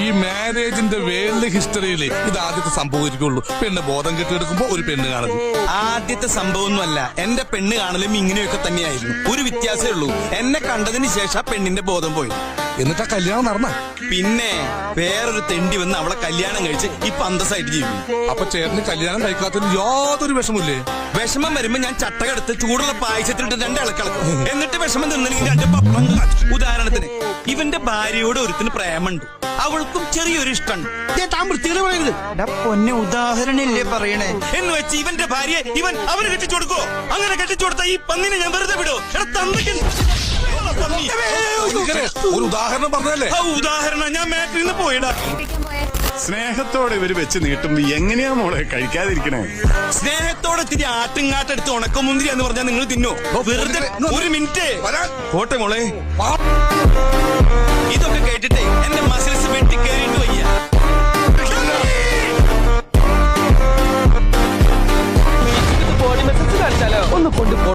ഈ മാരേജിന്റെ വേൾഡ് ഹിസ്റ്ററിയിൽ ഇത് ആദ്യത്തെ സംഭവിക്കുള്ളൂ. പെണ്ണ് ബോധം കെട്ടിയെടുക്കുമ്പോ ഒരു പെണ്ണ് കാണുന്നു. ആദ്യത്തെ സംഭവമൊന്നുമല്ല. എന്റെ പെണ്ണ് കാണലും ഇങ്ങനെയൊക്കെ തന്നെയായിരുന്നു. ഒരു വ്യത്യാസമേ ഉള്ളൂ, എന്നെ കണ്ടതിന് ശേഷം പെണ്ണിന്റെ ബോധം പോയി. എന്നിട്ടാ കല്യാണം നടന്ന. പിന്നെ വേറൊരു തെണ്ടി വന്ന് അവളെ കല്യാണം കഴിച്ച് ഇപ്പൊ അന്തസ്സായിട്ട് ജീവിക്കും. അപ്പൊ ചേട്ടന് കല്യാണം കഴിക്കാത്തതിന് യാതൊരു വിഷമില്ലേ? വിഷമം വരുമ്പോ ഞാൻ ചട്ടകെടുത്ത് ചൂടുള്ള പായസത്തിലിട്ട് 2 ഇളക്കിളക്കും. എന്നിട്ട് വിഷമം തിന്നെങ്കിൽ 2 പപ്പടം കാച്ചും. ഉദാഹരണത്തിന് ഇവന്റെ ഭാര്യയോട് ഒരുത്തിന് പ്രേമുണ്ട്, അവൾക്കും ചെറിയൊരു ഇഷ്ടമുണ്ട്. പൊന്നെ ഉദാഹരണല്ലേ പറയണേ എന്ന് വെച്ച് ഇവന്റെ ഭാര്യ ഇവൻ അവന് കെട്ടിച്ചു കൊടുക്കോ? അങ്ങനെ കെട്ടിച്ചു കൊടുത്ത ഈ പന്നിനെ ഞാൻ വെറുതെ വിടോ? ഒരു ഉദാഹരണം പറഞ്ഞല്ലേ? ഉദാഹരണം ഞാൻ മാറ്റിൽ നിന്ന് പോയിടാ. സ്നേഹത്തോടെ ഇവര് വെച്ച് നീട്ടുമ്പോ എങ്ങനെയാ മോളെ കഴിക്കാതിരിക്കണേ? സ്നേഹത്തോടെ തിരി ആട്ടുംകാട്ടെടുത്ത് ഉണക്കമുന്തിരി എന്ന് പറഞ്ഞാൽ നിങ്ങൾ തിന്നോ? വെറുതെ ഒരു മിനിറ്റ് പോട്ടെ മോളെ. ഇതൊക്കെ കേട്ടിട്ടേ എന്റെ മസിൽസ് വെട്ടി കയറിയിട്ട് വയ്യ. ബോഡി മെസ്സേജ് കാണിച്ചാലോ? ഒന്ന് കൊണ്ട്